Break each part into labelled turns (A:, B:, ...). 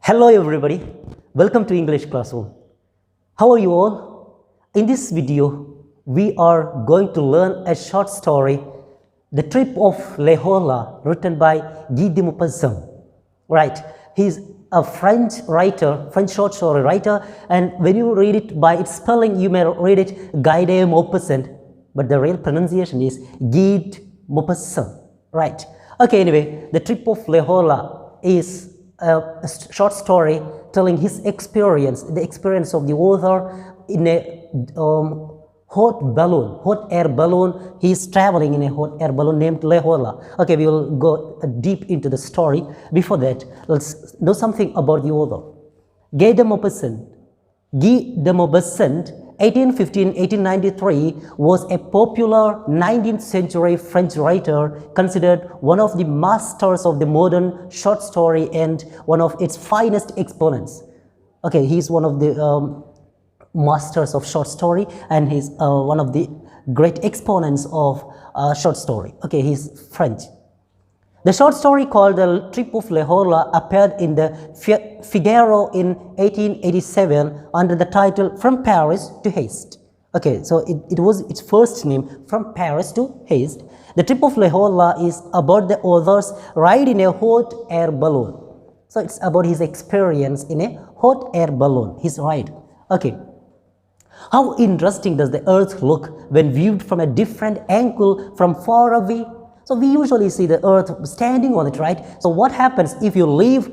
A: Hello everybody, welcome to English Classroom. How are you all? In this video, we are going to learn a short story, The Trip of HORLA, written by Guy de Maupassant. Right, he's a French writer, French short story writer, and when you read it by its spelling, you may read it Guy de Maupassant, but the real pronunciation is Guy de Maupassant. Right, okay, anyway, The Trip of HORLA is a short story telling his experience, the experience of the author in a hot air balloon. He is traveling in a hot air balloon named HORLA. Okay, we will go deep into the story. Before that, let's know something about the author. Guy de Maupassant. Guy de Maupassant, 1815-1893, was a popular 19th century French writer considered one of the masters of the modern short story and one of its finest exponents. Okay, he's one of the masters of short story, and he's one of the great exponents of short story. Okay, he's French. The short story called The Trip of HORLA appeared in the Figaro in 1887 under the title From Paris to Haste. Okay, so it was its first name, From Paris to Haste. The Trip of HORLA is about the author's ride in a hot air balloon. So it's about his experience in a hot air balloon, his ride. Okay. How interesting does the earth look when viewed from a different angle from far away? So we usually see the earth standing on it, right? So what happens if you leave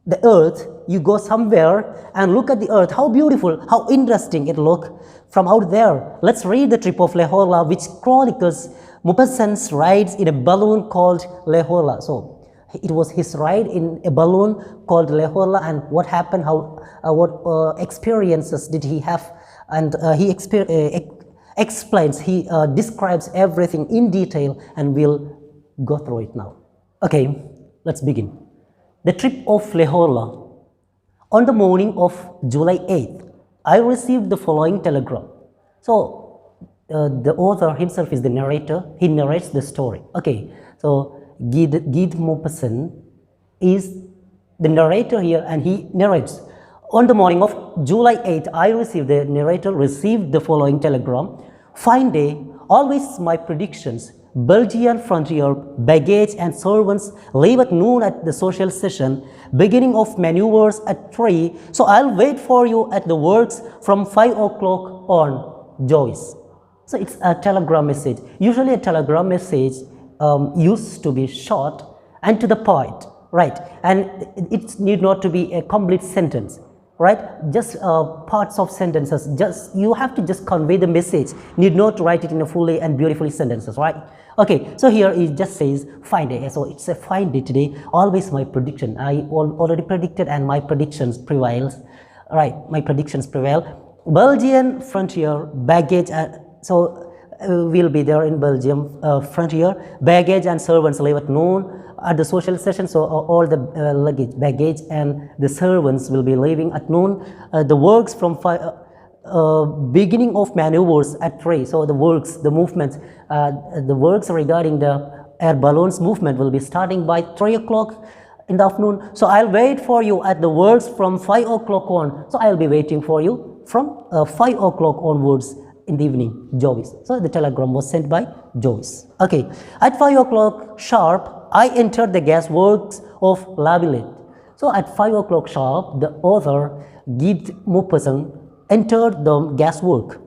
A: the earth, you go somewhere and look at the earth, how beautiful, how interesting it looks from out there. Let's read The Trip of HORLA, which chronicles Maupassant's rides in a balloon called HORLA. So it was his ride in a balloon called HORLA, and what happened, what experiences did he have, and he explains, he describes everything in detail, and we'll go through it now. Okay, let's begin. The Trip of HORLA. On the morning of July 8th, I received the following telegram. So, the author himself is the narrator. He narrates the story. Okay, so Guy de Maupassant is the narrator here, and he narrates. On the morning of July 8th, the narrator received the following telegram. Fine day, always my predictions. Belgian frontier, baggage and servants leave at noon at the social session, beginning of maneuvers at 3, so I'll wait for you at the works from 5 o'clock on, Joyce. So it's a telegram message. Usually a telegram message used to be short and to the point, right? And it need not to be a complete sentence, right? Just parts of sentences. Just you have to just convey the message. Need not write it in a fully and beautifully sentences, right? Okay, so here it just says fine day. So it's a fine day today. Always my prediction. I already predicted, and my predictions prevails. Right, my predictions prevail. Belgian frontier, baggage. We'll be there in Belgium frontier. Baggage and servants leave at noon at the social session, so all the baggage and the servants will be leaving at noon. The works from 5, beginning of maneuvers at 3. So the works, the movements, the works regarding the air balloons movement will be starting by 3 o'clock in the afternoon. So I'll wait for you at the works from 5 o'clock on. So I'll be waiting for you from 5 o'clock onwards in the evening, Joyce. So the telegram was sent by Joyce. Okay, at 5 o'clock sharp, I entered the gas works of La Villette. So at 5 o'clock sharp, the author, Guy de Maupassant, entered the gas work.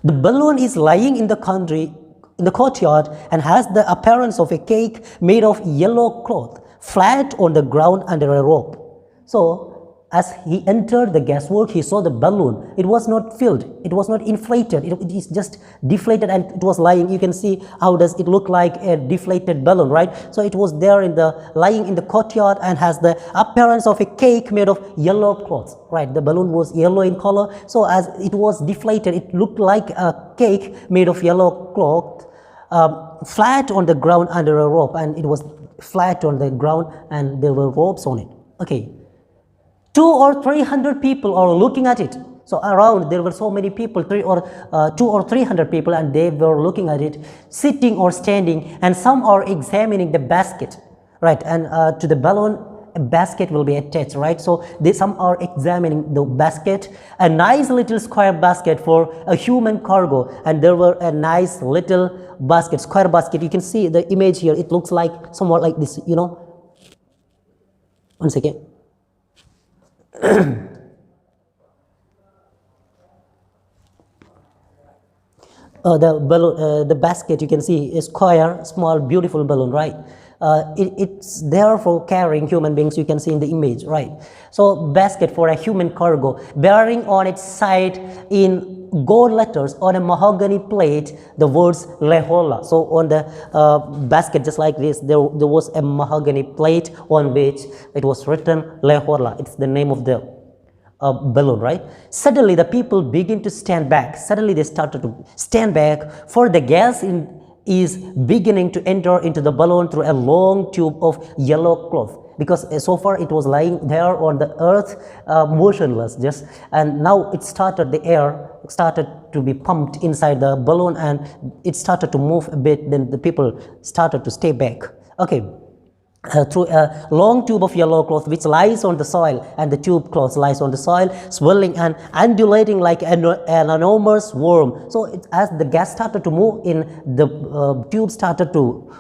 A: The balloon is lying in the courtyard, and has the appearance of a cake made of yellow cloth, flat on the ground under a rope. So as he entered the gaswork, he saw the balloon. It was not filled, it was not inflated, it is just deflated, and it was lying. You can see how does it look like a deflated balloon, right? So it was there lying in the courtyard, and has the appearance of a cake made of yellow cloth, right? The balloon was yellow in color, so as it was deflated, it looked like a cake made of yellow cloth, flat on the ground under a rope, and it was flat on the ground, and there were ropes on it. Okay. 200 or 300 people are looking at it. So around there were so many people, 200 or 300 people, and they were looking at it, sitting or standing, and some are examining the basket, right? And to the balloon, a basket will be attached, right? So some are examining the basket, a nice little square basket for a human cargo, and there were a nice little basket, square basket. You can see the image here. It looks like somewhat like this, you know. One second. The balloon, the basket, you can see is square, small, beautiful balloon, right? It's there for carrying human beings, you can see in the image, right? So basket for a human cargo, bearing on its side in gold letters on a mahogany plate the words HORLA. So on the basket, just like this, there was a mahogany plate on which it was written HORLA. It's the name of the balloon, right? Suddenly the people begin to stand back. Suddenly they started to stand back, for the gas is beginning to enter into the balloon through a long tube of yellow cloth, because so far it was lying there on the earth, motionless, just, and now it started, the air started to be pumped inside the balloon and it started to move a bit. Then the people started to stay back, okay. Through a long tube of yellow cloth which lies on the soil, and the tube cloth lies on the soil, swelling and undulating like an enormous worm. So as the gas started to move in, the tube started to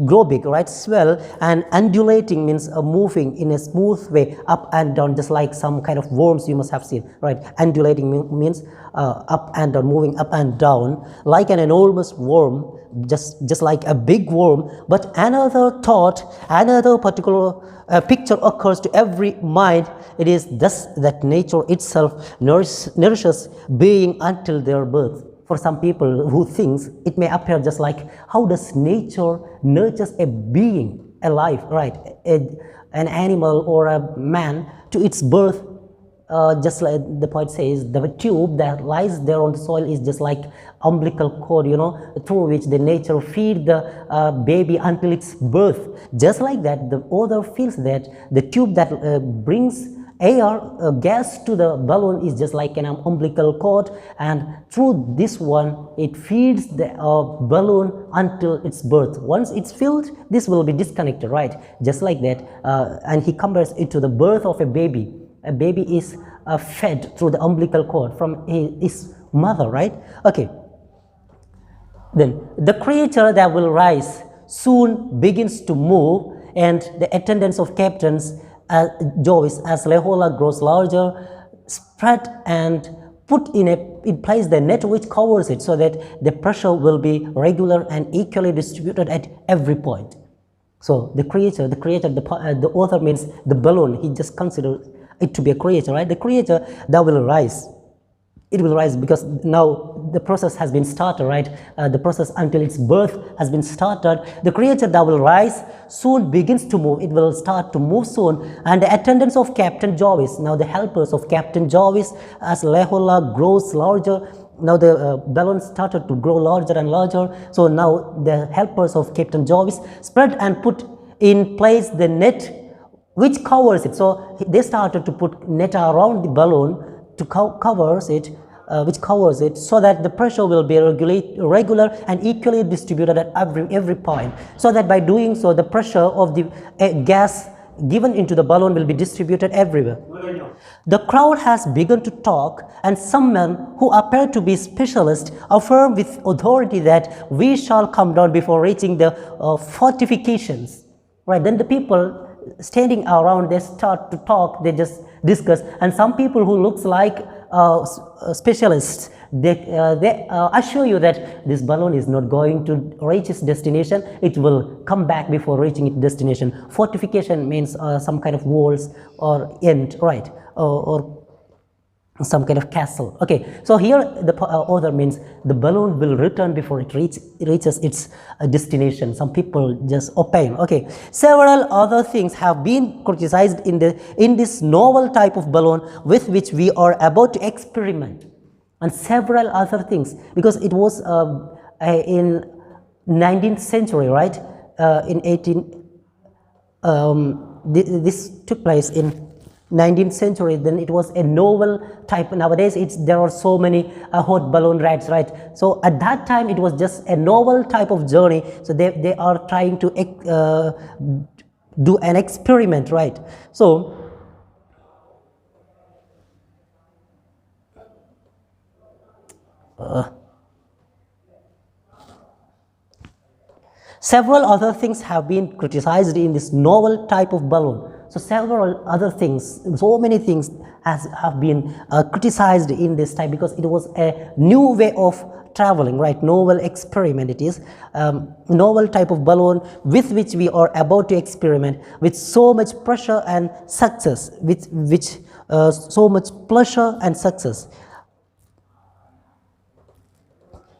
A: grow big, right? Swell, and undulating means moving in a smooth way up and down, just like some kind of worms you must have seen, right? Undulating means up and down, moving up and down like an enormous worm, just like a big worm. But another thought, another particular picture occurs to every mind. It is thus that nature itself nourishes being until their birth. For some people who thinks, it may appear just like, how does nature nurtures a being alive, right? An animal or a man to its birth, just like the poet says, the tube that lies there on the soil is just like umbilical cord, you know, through which the nature feed the baby until its birth. Just like that, the author feels that the tube that brings air, gas to the balloon is just like an umbilical cord, and through this one it feeds the balloon until its birth. Once it's filled, this will be disconnected, right? Just like that, and he compares it to the birth of a baby. A baby is fed through the umbilical cord from his mother, right? Okay. Then the creature that will rise soon begins to move, and the attendance of captains Joyce, as HORLA grows larger, spread and put in place the net which covers it, so that the pressure will be regular and equally distributed at every point. So the creature, the author means the balloon. He just considers it to be a creature, right? The creature that will rise. It will rise because now the process has been started, right? The process until its birth has been started. The creature that will rise soon begins to move. It will start to move soon. And the attendants of Captain Joyce, now the helpers of Captain Joyce, as HORLA grows larger, now the balloon started to grow larger and larger. So now the helpers of Captain Joyce spread and put in place the net which covers it. So they started to put net around the balloon to covers it, which covers it, so that the pressure will be regular and equally distributed at every point, so that by doing so the pressure of the gas given into the balloon will be distributed everywhere. The crowd has begun to talk, and some men who appear to be specialists affirm with authority that we shall come down before reaching the fortifications. Right, then the people standing around, they start to talk, they just discuss, and some people who looks like specialists, they assure you that this balloon is not going to reach its destination. It will come back before reaching its destination. Fortification means some kind of walls or end, right, or some kind of castle. Okay, so here the author means the balloon will return before it reaches its destination. Some people just opine. Okay, several other things have been criticized in this novel type of balloon with which we are about to experiment, and several other things, because it was in 19th century, right? In 18 this took place in 19th century. Then it was a novel type. Nowadays there are so many hot balloon rides, right? So at that time it was just a novel type of journey. So they are trying to do an experiment, right? So several other things have been criticized in this novel type of balloon. So several other things, so many things have been criticized in this type, because it was a new way of traveling, right? Novel experiment it is, novel type of balloon with which we are about to experiment, with so much pressure and success, with which so much pleasure and success.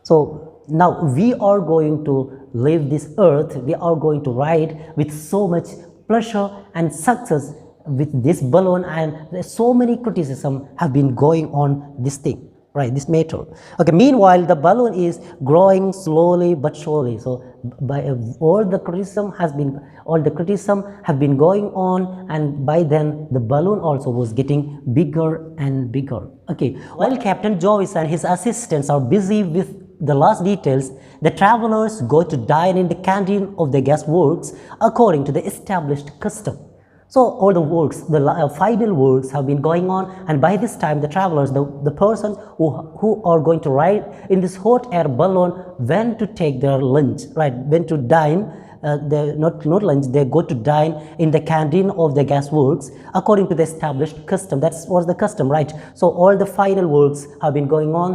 A: So now we are going to leave this earth, we are going to ride with so much pleasure and success with this balloon, and so many criticism have been going on this thing, right, this matter. Okay, meanwhile the balloon is growing slowly but surely. So by all the criticism have been going on, and by then the balloon also was getting bigger and bigger. Okay, while Captain Joyce and his assistants are busy with the last details, the travelers go to dine in the canteen of the gas works according to the established custom. So all the works, the final works have been going on, and by this time the travelers, the persons who are going to ride in this hot air balloon went to take their lunch, right, went to dine, not lunch, they go to dine in the canteen of the gas works according to the established custom. That was the custom, right? So all the final works have been going on,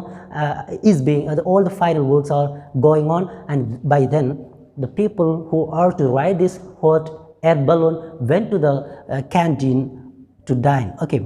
A: all the final works are going on, and by then the people who are to ride this hot air balloon went to the canteen to dine, okay,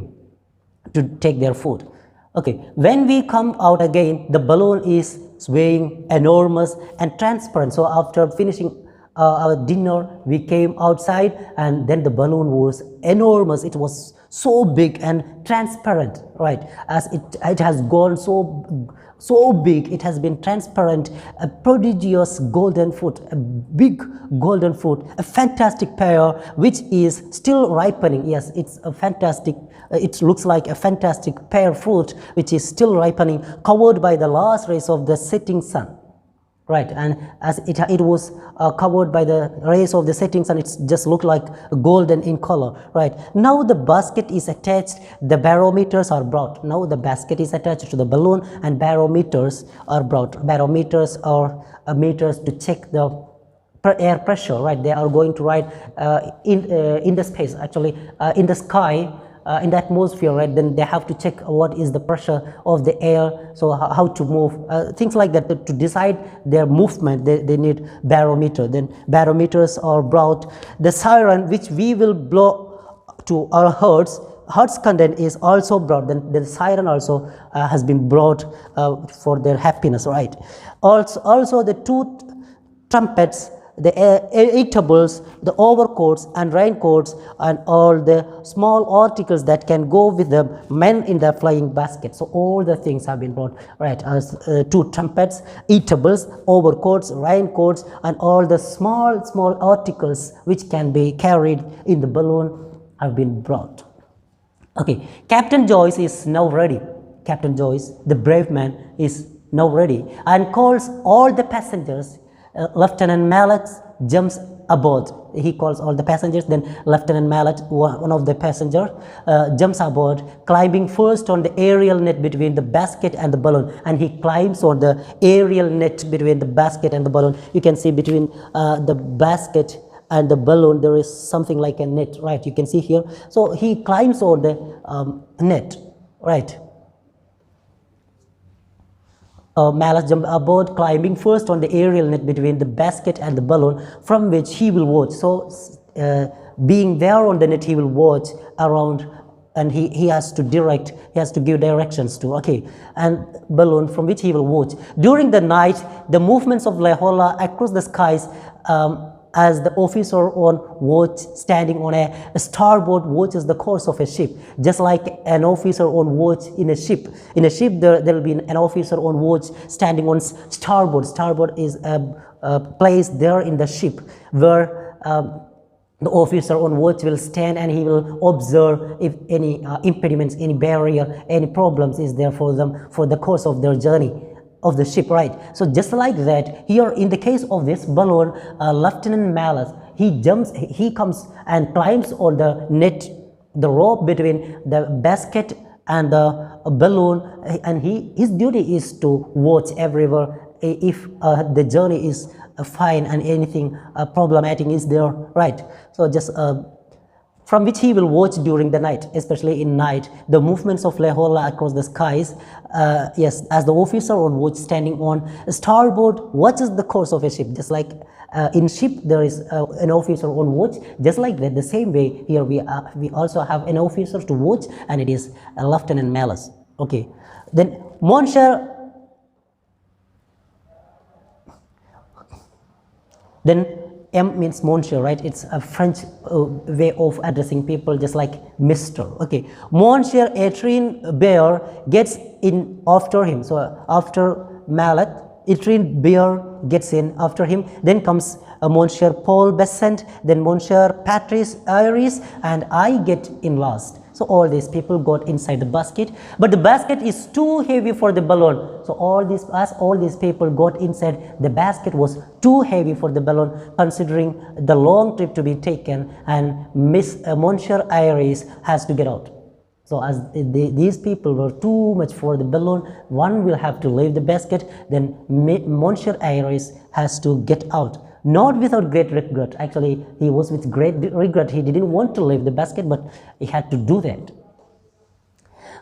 A: to take their food. Okay, when we come out again, the balloon is swaying enormous and transparent. So after finishing our dinner, we came outside, and then the balloon was enormous. It was so big and transparent, right? As it has gone so big, it has been transparent, a prodigious golden fruit, a big golden fruit, a fantastic pear which is still ripening. Yes, it's a fantastic, it looks like a fantastic pear fruit which is still ripening, covered by the last rays of the setting sun. Right, and as it was covered by the rays of the setting sun, it just looked like golden in color. Right, now the basket is attached, the barometers are brought. Now the basket is attached to the balloon, and barometers are brought. Barometers are meters to check the air pressure, right? They are going to ride in the space, actually in the sky, in the atmosphere, right? Then they have to check what is the pressure of the air, so how to move, things like that. To decide their movement, they need barometer. Then barometers are brought. The siren which we will blow to our heart's content is also brought. Then the siren also has been brought for their happiness, right? Also the two trumpets, the eatables, the overcoats and raincoats, and all the small articles that can go with the men in the flying basket. So all the things have been brought, right, as two trumpets, eatables, overcoats, raincoats, and all the small articles which can be carried in the balloon have been brought. Okay, Captain Joyce is now ready. Captain Joyce, the brave man, is now ready and calls all the passengers. Lieutenant Mallet jumps aboard. He calls all the passengers. Then Lieutenant Mallet, one of the passengers, jumps aboard, climbing first on the aerial net between the basket and the balloon. And he climbs on the aerial net between the basket and the balloon. You can see between the basket and the balloon there is something like a net, right? You can see here. So he climbs on the net, right? Mallet jumped aboard, climbing first on the aerial net between the basket and the balloon, from which he will watch. So being there on the net, he will watch around, and he has to give directions to, okay, and balloon from which he will watch. During the night, the movements of HORLA across the skies, as the officer on watch standing on a starboard watches the course of a ship, just like an officer on watch in a ship. In a ship, there will be an officer on watch standing on starboard. Starboard is a place there in the ship where the officer on watch will stand, and he will observe if any impediments, any barrier, any problems is there for them for the course of their journey of the ship, right? So just like that, here in the case of this balloon, Lieutenant Mallet, he comes and climbs on the net, the rope between the basket and the balloon, and his duty is to watch everywhere if the journey is fine and anything problematic is there, right? So just from which he will watch during the night, especially in night, the movements of HORLA across the skies. Yes, as the officer on watch standing on starboard watches the course of a ship, just like in ship there is an officer on watch, just like that, the same way here we also have an officer to watch, and it is Lieutenant Malus. Okay, then Monsieur, then M means Monsieur, right? It's a French way of addressing people, just like Mr. Okay, Monsieur Étienne Bear gets in after him. So after Mallet, Étienne Bear gets in after him. Then comes Monsieur Paul Besant, then Monsieur Patrice Iris, and I get in last. So all these people got inside the basket, but the basket is too heavy for the balloon. So all these people got inside, the basket was too heavy for the balloon, considering the long trip to be taken, and Monsieur Iris has to get out. So as these people were too much for the balloon, one will have to leave the basket, then Monsieur Iris has to get out. Not without great regret. Actually, he was with great regret. He didn't want to leave the basket, but he had to do that.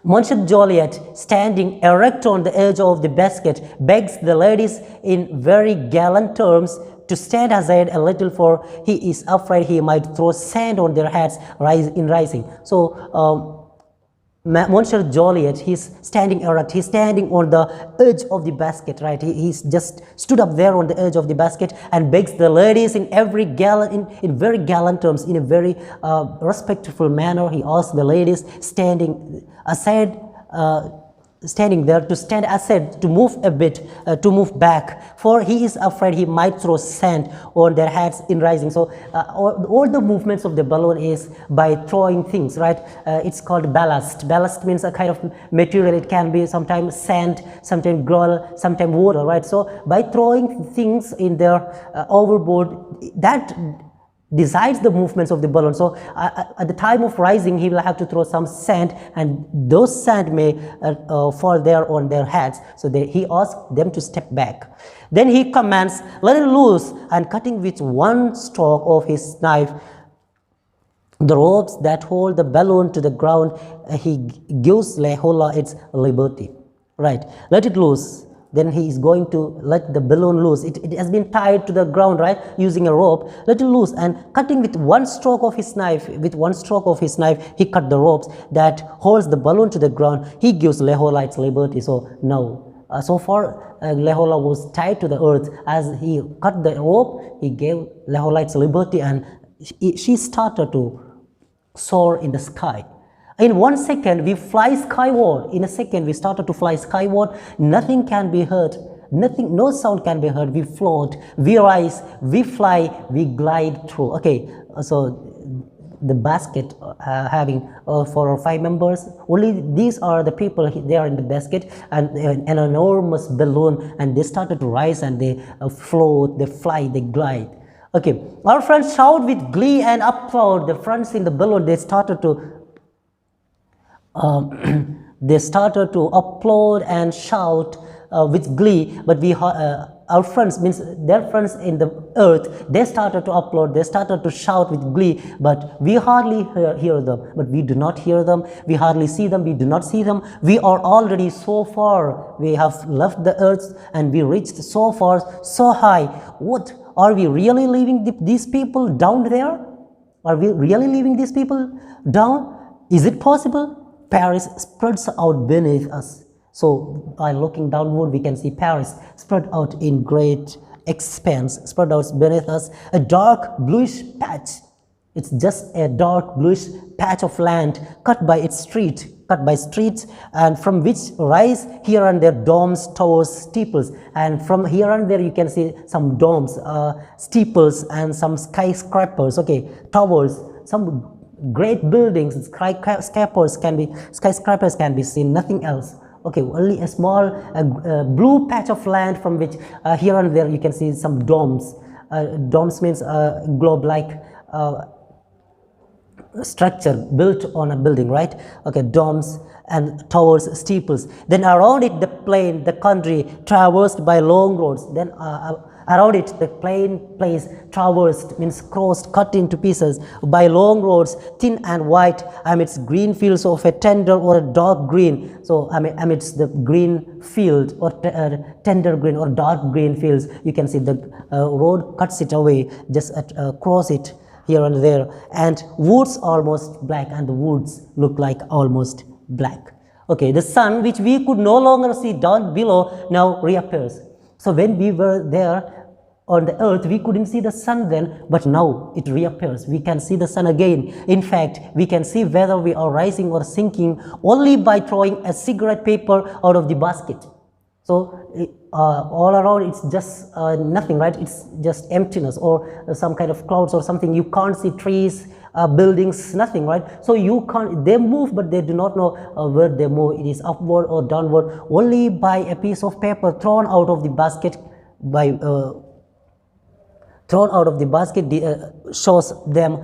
A: Monsieur Joliet, standing erect on the edge of the basket, begs the ladies in very gallant terms to stand aside a little, for he is afraid he might throw sand on their heads in rising. So Monsieur Joliet, he's standing erect, he's standing on the edge of the basket, right? He's just stood up there on the edge of the basket and begs the ladies in very gallant terms, in a very respectful manner. He asks the ladies standing aside, standing there to stand aside, to move a bit, to move back, for he is afraid he might throw sand on their heads in rising. So all the movements of the balloon is by throwing things, right? It's called ballast. Ballast means a kind of material. It can be sometimes sand, sometimes gravel, sometimes water, right? So by throwing things in their overboard, that decides the movements of the balloon. So at the time of rising, he will have to throw some sand, and those sand may fall there on their heads. So he asks them to step back. Then he commands, let it loose, and cutting with one stroke of his knife the ropes that hold the balloon to the ground, he gives HORLA its liberty. Right, let it loose. Then he is going to let the balloon loose. It has been tied to the ground, right, using a rope. Let it loose, and cutting with one stroke of his knife, he cut the ropes that holds the balloon to the ground. He gives HORLA its liberty. So now, so far HORLA was tied to the earth. As he cut the rope, he gave HORLA its liberty, and she started to soar in the sky. In 1 second, we fly skyward. In a second, we started to fly skyward. Nothing can be heard. Nothing, no sound can be heard. We float, we rise, we fly, we glide through. Okay, so the basket having 4 or 5 members. Only these are the people. They are in the basket, and an enormous balloon, and they started to rise, and they float, they fly, they glide. Okay, our friends shout with glee and applaud. The friends in the balloon, they started to applaud and shout with glee, but our friends, means their friends in the earth, they started to applaud, they started to shout with glee, but we hardly hear them. But we do not hear them, we hardly see them, we do not see them. We are already so far, we have left the earth, and we reached so far, so high. What, are we really leaving these people down there? Are we really leaving these people down? Is it possible? Paris spreads out beneath us. So by looking downward, we can see Paris spread out in great expanse, spread out beneath us, a dark bluish patch. It's just a dark bluish patch of land cut by streets, and from which rise here and there domes, towers, steeples, and from here and there you can see some domes, steeples, and some skyscrapers. Okay, towers, some great buildings, skyscrapers can be seen, nothing else. Okay, only a small blue patch of land from which here and there you can see some domes, Domes means globe-like structure built on a building, right? Okay, domes and towers, steeples. Then around it, the plain, the country traversed by long roads. Then around it, the plain place traversed means crossed, cut into pieces by long roads, thin and white, amidst green fields of a tender or a dark green. So amidst the green field or tender green or dark green fields, you can see the road cuts it away, just cross it here and there, and woods almost black, and the woods look like almost black. Okay, the sun, which we could no longer see down below, now reappears. So when we were there on the earth, we couldn't see the sun then, but now it reappears. We can see the sun again. In fact, we can see whether we are rising or sinking only by throwing a cigarette paper out of the basket. So all around it's just nothing, right? It's just emptiness or some kind of clouds or something. You can't see trees, buildings, nothing, right? So you can't, they move, but they do not know where they move. It is upward or downward only by a piece of paper thrown out of the basket by thrown out of the basket shows them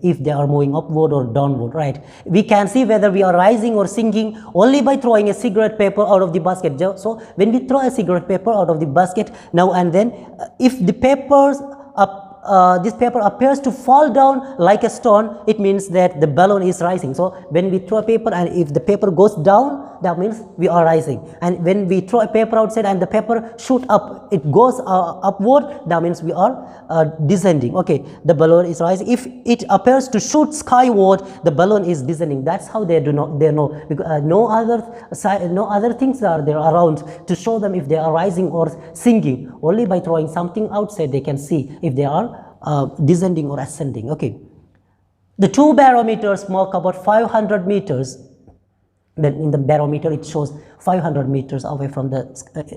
A: if they are moving upward or downward, right? We can see whether we are rising or sinking only by throwing a cigarette paper out of the basket. So when we throw a cigarette paper out of the basket now and then, if the papers this paper appears to fall down like a stone, it means that the balloon is rising. So when we throw a paper and if the paper goes down, that means we are rising. And when we throw a paper outside and the paper shoot up, it goes upward, that means we are descending. Okay, the balloon is rising. If it appears to shoot skyward, the balloon is descending. That's how they know, because no other things are there around to show them if they are rising or sinking. Only by throwing something outside they can see if they are descending or ascending. Okay, the two barometers mark about 500 meters. Then in the barometer it shows 500 meters away from the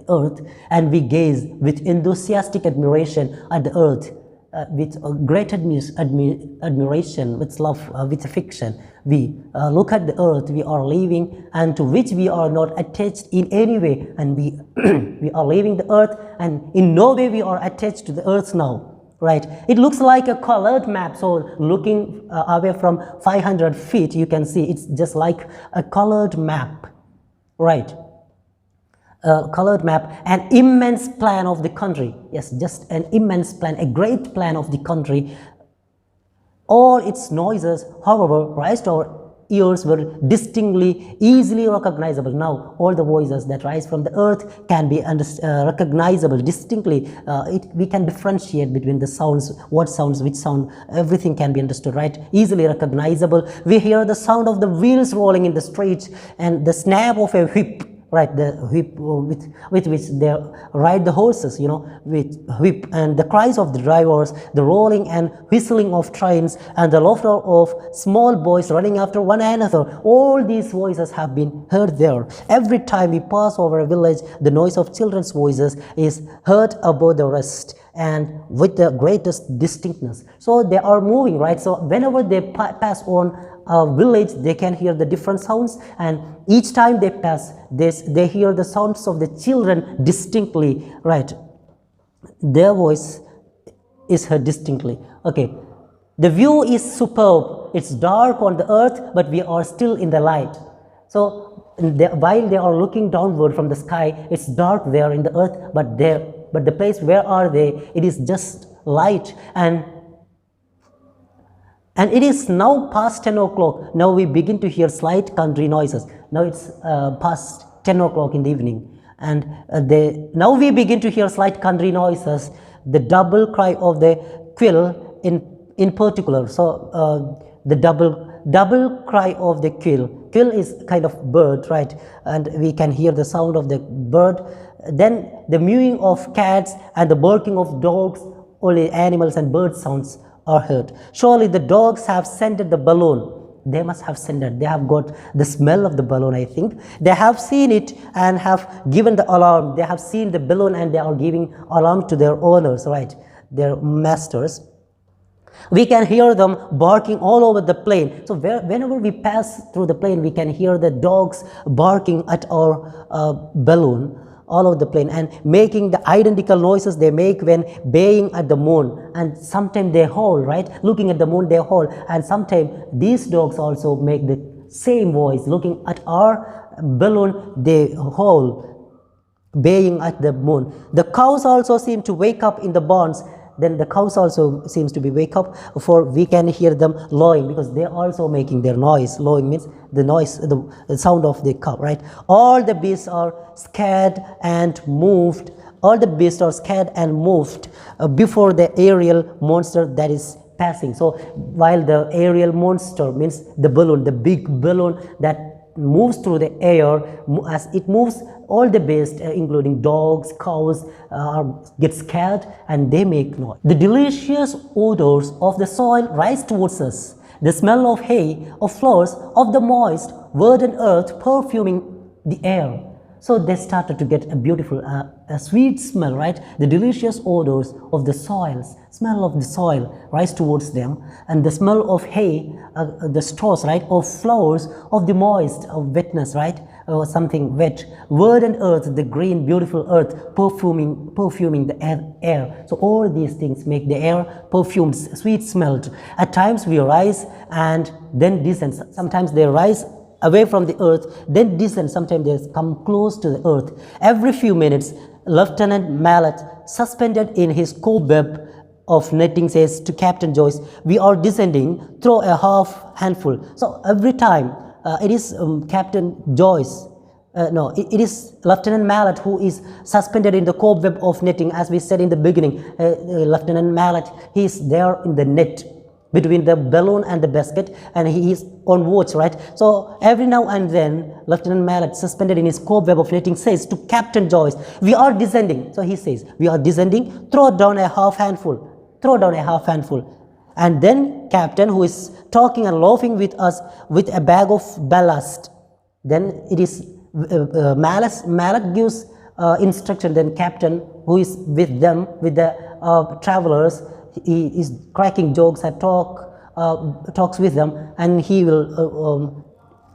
A: earth, and we gaze with enthusiastic admiration at the earth, with great admiration, with love, with affection. We look at the earth we are living and to which we are not attached in any way, and we we are leaving the earth and in no way we are attached to the earth now. Right, it looks like a colored map. So looking away from 500 feet, you can see it's just like a colored map, right? A colored map, an immense plan of the country. Yes, just an immense plan, a great plan of the country. All its noises, however, rise to our ears were distinctly, easily recognizable. Now, all the voices that rise from the earth can be recognizable distinctly. We can differentiate between the sounds, what sounds, which sound, everything can be understood, right? Easily recognizable. We hear the sound of the wheels rolling in the streets and the snap of a whip, right? The whip with which they ride the horses, you know, with whip, and the cries of the drivers, the rolling and whistling of trains, and the laughter of small boys running after one another. All these voices have been heard there. Every time we pass over a village, the noise of children's voices is heard above the rest and with the greatest distinctness. So they are moving, right? So whenever they pass on a village, they can hear the different sounds, and each time they pass this, they hear the sounds of the children distinctly, right? Their voice is heard distinctly. Okay, the view is superb. It's dark on the earth, but we are still in the light. So while they are looking downward from the sky, it's dark there in the earth, but the place where are they? It is just light, and it is now past 10 o'clock. Now we begin to hear slight country noises. Now it's past 10 o'clock in the evening. And now we begin to hear slight country noises. The double cry of the quill in particular. So the double cry of the quill. Quill is kind of bird, right? And we can hear the sound of the bird. Then the mewing of cats and the barking of dogs. Only animals and bird sounds are heard. Surely the dogs have scented the balloon. They must have scented. They have got the smell of the balloon, I think. They have seen it and have given the alarm. They have seen the balloon and they are giving alarm to their owners, right? Their masters. We can hear them barking all over the plain. So whenever we pass through the plain, we can hear the dogs barking at our balloon. all over the plane, and making the identical noises they make when baying at the moon. And sometimes they howl, right? Looking at the moon, they howl. And sometimes these dogs also make the same voice. Looking at our balloon, they howl, baying at the moon. The cows also seem to wake up in the barns. Then the cows also seems to be wake up, for we can hear them lowing, because they are also making their noise. Lowing means the noise, the sound of the cow, right? All the beasts are scared and moved. All the beasts are scared and moved before the aerial monster that is passing. So while the aerial monster means the balloon, the big balloon that moves through the air, as it moves, all the beasts, including dogs, cows, get scared and they make noise. The delicious odors of the soil rise towards us. The smell of hay, of flowers, of the moist, verdant earth perfuming the air. So they started to get a beautiful, a sweet smell, right? The delicious odors of the soils, smell of the soil rise towards them, and the smell of hay, the straws, right? Of flowers, of the moist, of wetness, right? Or something wet, verdant earth, the green, beautiful earth, perfuming the air. So all these things make the air perfumed, sweet smelled. At times we rise and then descend. Sometimes they rise away from the earth, then descend. Sometimes they come close to the earth. Every few minutes, Lieutenant Mallet, suspended in his cobweb of netting, says to Captain Joyce, "We are descending. Throw a half handful." So every time it is Captain Joyce, it is Lieutenant Mallet who is suspended in the cobweb of netting. As we said in the beginning, Lieutenant Mallet, he is there in the net between the balloon and the basket, and he is on watch, right? So every now and then, Lieutenant Mallet, suspended in his cobweb of netting, says to Captain Joyce, "We are descending." So he says, "We are descending. Throw down a half handful. Throw down a half handful." And then Captain, who is talking and laughing with us with a bag of ballast, then it is Mallet gives instruction. Then Captain, who is with them, with the travelers, he is cracking jokes and talks with them, and he will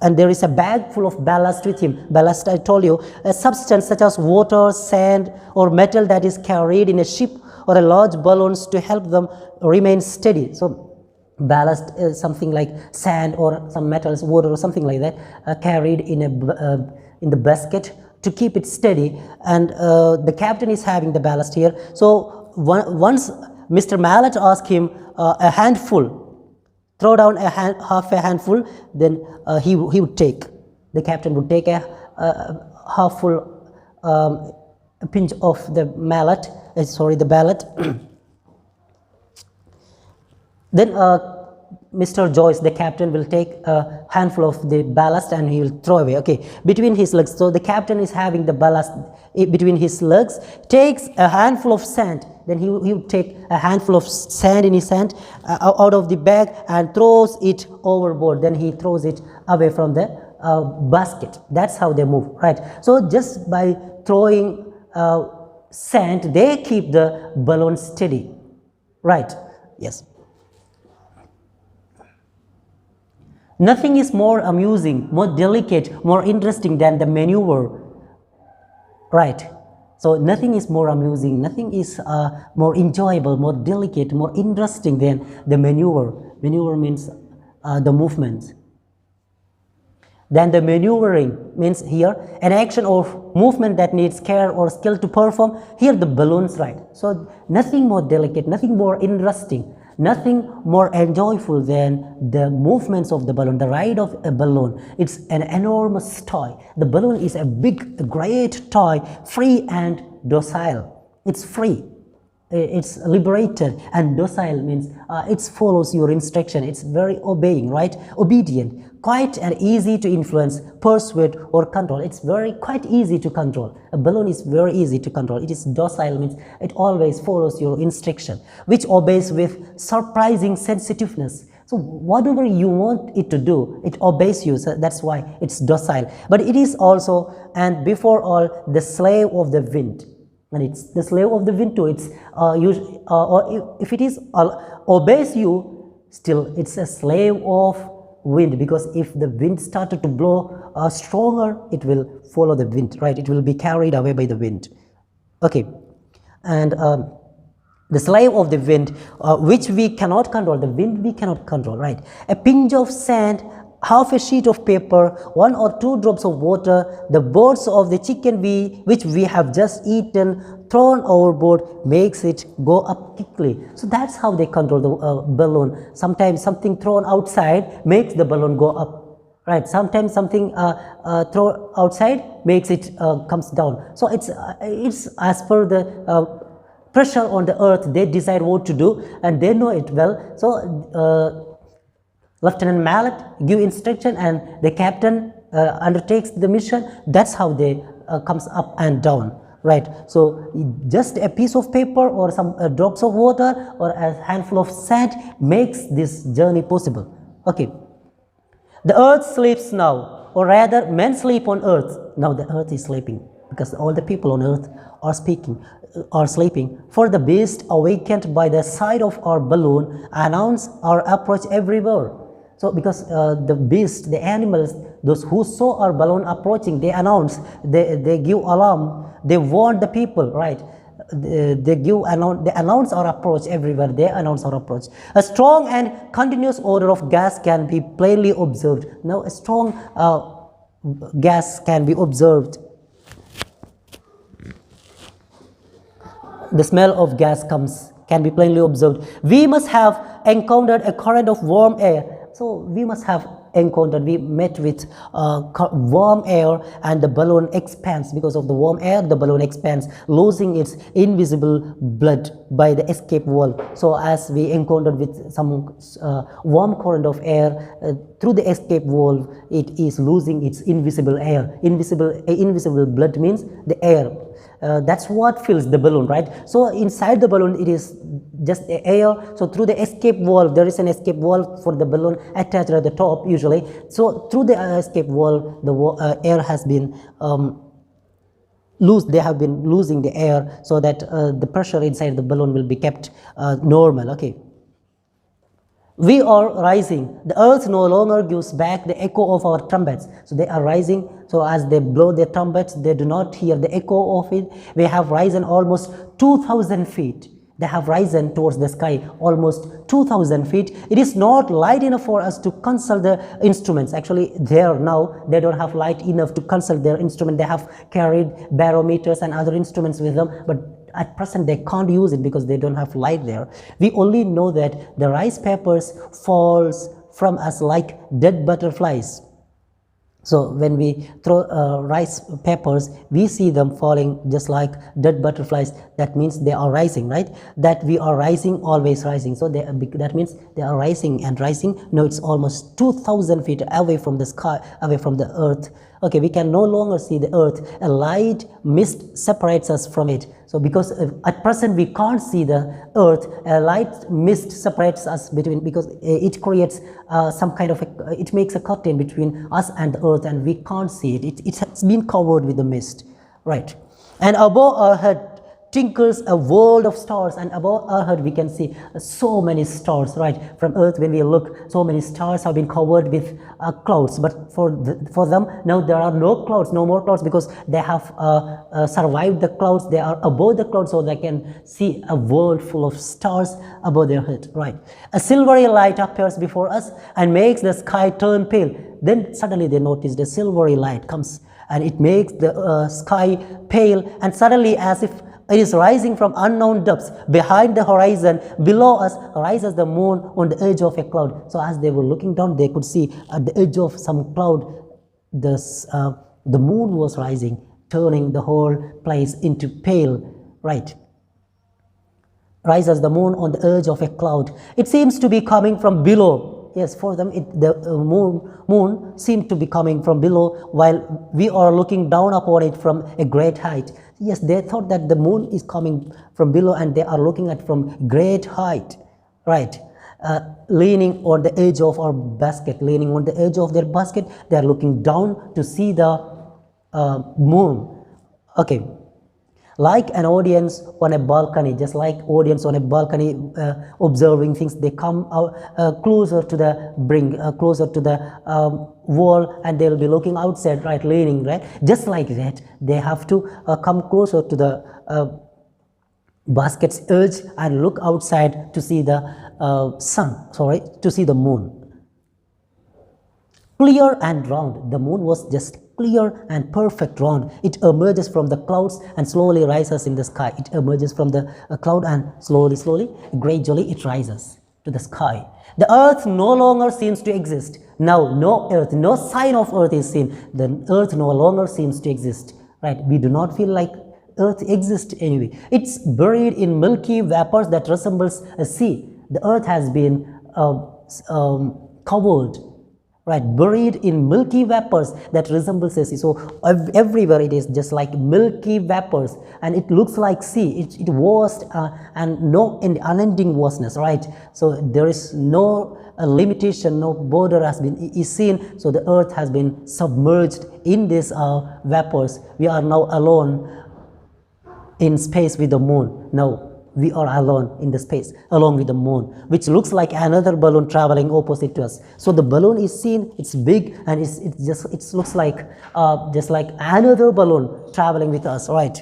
A: and there is a bag full of ballast with him. Ballast, I told you, a substance such as water, sand, or metal that is carried in a ship or a large balloons to help them remain steady. So ballast is something like sand or some metals, water or something like that, carried in the basket to keep it steady. And the captain is having the ballast here. So once Mr. Mallet asked him a handful, throw down half a handful, then he would take, the captain would take a half full pinch of the mallet, the ballast. Then Mr. Joyce, the captain, will take a handful of the ballast and he will throw away, okay, between his legs. So the captain is having the ballast between his legs, takes a handful of sand. Then he would take a handful of sand in his hand out of the bag and throws it overboard. Then he throws it away from the basket. That's how they move, right? So just by throwing sand, they keep the balloon steady, right? Yes. Nothing is more amusing, more delicate, more interesting than the maneuver, right? So nothing is more amusing, nothing is more enjoyable, more delicate, more interesting than the maneuver. Maneuver means the movement. Then the maneuvering means here an action or movement that needs care or skill to perform. Here the balloons, right? So nothing more delicate, nothing more interesting, nothing more enjoyable than the movements of the balloon, the ride of a balloon. It's an enormous toy. The balloon is a big, great toy, free and docile. It's free. It's liberated, and docile means it follows your instruction. It's very obeying, right? Obedient, quite and easy to influence, persuade or control. It's quite easy to control. A balloon is very easy to control. It is docile, means it always follows your instruction, which obeys with surprising sensitiveness. So whatever you want it to do, it obeys you. So that's why it's docile. But it is also, and before all, the slave of the wind. And it's the slave of the wind too. It's or if it is obeys you, still it's a slave of wind, because if the wind started to blow stronger it will follow the wind, right? It will be carried away by the wind. Okay, and the slave of the wind, which we cannot control, the wind we cannot control, right? A pinch of sand, half a sheet of paper, 1 or 2 drops of water, the bones of the chicken which we have just eaten thrown overboard makes it go up quickly. So that's how they control the balloon. Sometimes something thrown outside makes the balloon go up, right? Sometimes something thrown outside makes it comes down. So it's as per the pressure on the earth. They decide what to do and they know it well. So Lieutenant Mallet give instruction and the captain undertakes the mission. That's how they comes up and down, right? So just a piece of paper or some drops of water or a handful of sand makes this journey possible. Okay, the earth sleeps now, or rather men sleep on earth. Now the earth is sleeping because all the people on earth are sleeping. For the beast awakened by the sight of our balloon announce our approach everywhere. So because the beast, the animals, those who saw our balloon approaching, they announce, they give alarm, they warn the people, right? They announce our approach everywhere. They announce our approach. A strong and continuous odor of gas can be plainly observed. Now a strong gas can be observed. The smell of gas can be plainly observed. We must have encountered a current of warm air. So we must have we met with warm air, and the balloon expands. Because of the warm air, the balloon expands, losing its invisible blood by the escape valve. So as we encountered with some warm current of air through the escape valve, it is losing its invisible air. Invisible blood means the air. That's what fills the balloon, right? So inside the balloon it is just the air. So through the escape valve, there is an escape valve for the balloon attached at the top usually. So through the escape valve, the air has been they have been losing the air, so that the pressure inside the balloon will be kept normal. Okay, we are rising. The earth no longer gives back the echo of our trumpets. So they are rising. So as they blow their trumpets, they do not hear the echo of it. We have risen almost 2,000 feet. They have risen towards the sky almost 2,000 feet. It is not light enough for us to consult the instruments. Actually, there now they don't have light enough to consult their instrument. They have carried barometers and other instruments with them, but at present they can't use it because they don't have light there. We only know that the rice papers falls from us like dead butterflies. So when we throw rice papers, we see them falling just like dead butterflies. That means they are rising, right? That we are rising, always rising. So that means they are rising and rising. No, it's almost 2,000 feet away from the sky, away from the earth. Okay, we can no longer see the earth. A light mist separates us from it. So because at present we can't see the earth, a light mist separates us because it creates some kind of it makes a curtain between us and the earth, and we can't see it. It has been covered with the mist, right? And above our head twinkles a world of stars, and above our head we can see so many stars, right? From earth, when we look, so many stars have been covered with clouds, but for them now there are no clouds, no more clouds, because they have survived the clouds. They are above the clouds, so they can see a world full of stars above their head, right? A silvery light appears before us and makes the sky turn pale. Then suddenly they notice the silvery light comes and it makes the sky pale, and suddenly, as if it is rising from unknown depths, behind the horizon, below us rises the moon on the edge of a cloud. So as they were looking down, they could see at the edge of some cloud, the moon was rising, turning the whole place into pale, right? Rises the moon on the edge of a cloud. It seems to be coming from below. Yes, for them, the moon seemed to be coming from below, while we are looking down upon it from a great height. Yes, they thought that the moon is coming from below, and they are looking at from great height, right? Leaning on the edge of our basket, leaning on the edge of their basket, they are looking down to see the moon. Okay. like an audience on a balcony, just like audience on a balcony observing things. They come out closer to the brink, closer to the wall, and they'll be looking outside, right, leaning, right, just like that. They have to come closer to the basket's edge and look outside to see the to see the moon. Clear and round. The moon was just clear and perfect round. It emerges from the clouds and slowly rises in the sky. It emerges from the cloud and slowly, gradually it rises to the sky. The earth no longer seems to exist. Now, no earth, no sign of earth is seen. The earth no longer seems to exist. Right? We do not feel like earth exists anyway. It's buried in milky vapors that resembles a sea. The earth has been covered, right, buried in milky vapors that resembles a sea. So everywhere it is just like milky vapors, and it looks like sea. It vast and no unending vastness, right? So there is no limitation, no border has been is seen. So the earth has been submerged in these vapors. We are now alone in space with the moon. Now we are alone in the space along with the moon, which looks like another balloon traveling opposite to us. So the balloon is seen, it's big, and it looks like just like another balloon traveling with us, right,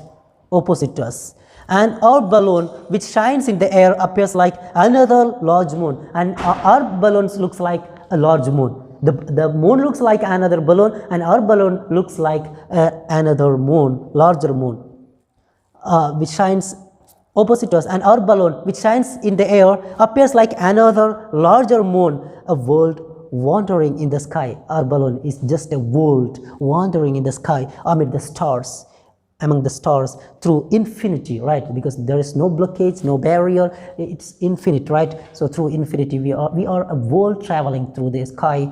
A: opposite to us. And our balloon, which shines in the air, appears like another large moon, and our balloon looks like a large moon. The moon looks like another balloon, and our balloon looks like another moon, larger moon, which shines opposite to us. And our balloon, which shines in the air, appears like another larger moon, a world wandering in the sky. Our balloon is just a world wandering in the sky amid the stars, among the stars, through infinity, right? Because there is no blockage, no barrier, it's infinite, right? So through infinity we are a world traveling through the sky,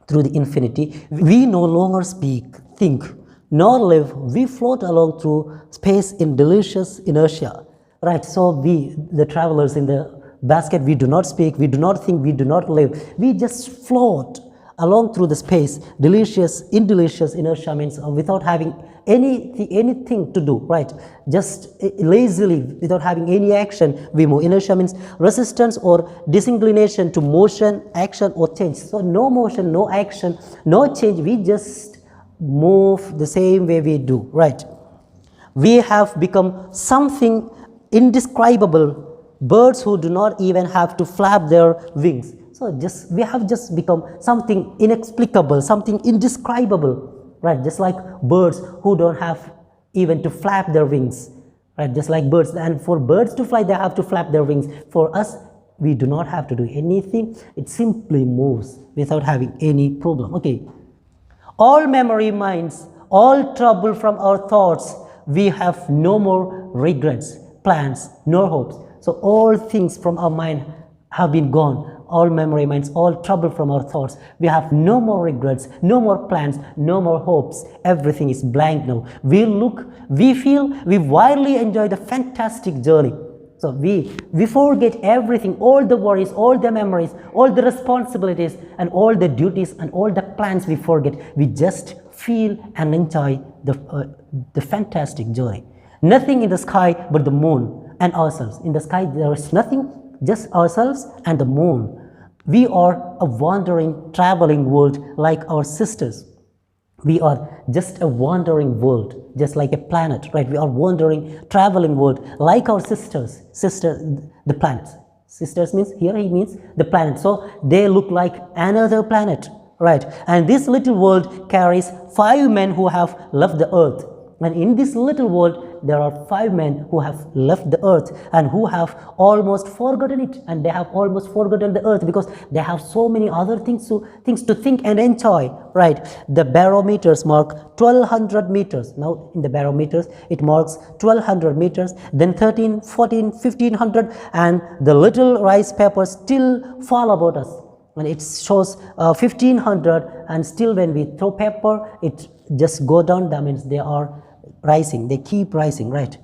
A: through the infinity. We no longer speak, think, nor live. We float along through space in delicious inertia, right? So we, the travelers in the basket, we do not speak, we do not think, we do not live. We just float along through the space. In delicious inertia means without having anything to do, right? Just lazily, without having any action, we move. Inertia means resistance or disinclination to motion, action, or change. So no motion, no action, no change. We just move the same way we do, right? We have become something indescribable, birds who do not even have to flap their wings. So we have just become something inexplicable, something indescribable, right? Just like birds who don't have even to flap their wings, right? Just like birds, and for birds to fly, they have to flap their wings. For us, we do not have to do anything. It simply moves without having any problem. Okay. All memory minds, all trouble from our thoughts. We have no more regrets, plans, nor hopes. So all things from our mind have been gone. All memory minds, all trouble from our thoughts. We have no more regrets, no more plans, no more hopes. Everything is blank now. We look, we feel, we wildly enjoy the fantastic journey. So we forget everything, all the worries, all the memories, all the responsibilities, and all the duties and all the plans we forget. We just feel and enjoy the fantastic journey. Nothing in the sky but the moon and ourselves. In the sky there is nothing, just ourselves and the moon. We are a wandering, traveling world like our sisters. We are just a wandering world, just like a planet, right? We are wandering, traveling world like our sisters, the planets. Sisters means, here he means the planet. So they look like another planet, right? And this little world carries 5 men who have left the earth. And in this little world, there are 5 men who have left the earth and who have almost forgotten it. And they have almost forgotten the earth because they have so many other things to think and enjoy, right? The barometers mark 1200 meters. Now in the barometers, it marks 1200 meters, then 13, 14, 1500, and the little rice papers still fall about us. And it shows 1500, and still when we throw paper, it just go down. That means they are rising, they keep rising, right?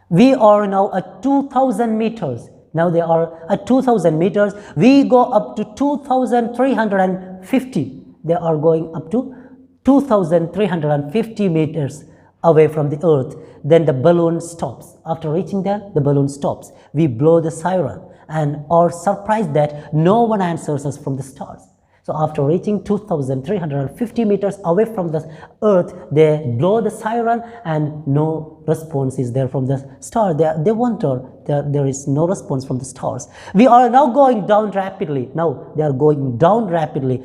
A: We are now at 2000 meters. Now they are at 2000 meters. We go up to 2350. They are going up to 2350 meters. away from the earth, then the balloon stops. After reaching there, the balloon stops. We blow the siren and are surprised that no one answers us from the stars. So after reaching 2,350 meters away from the earth, they blow the siren and no response is there from the star. They wonder, there is no response from the stars. We are now going down rapidly. Now they are going down rapidly.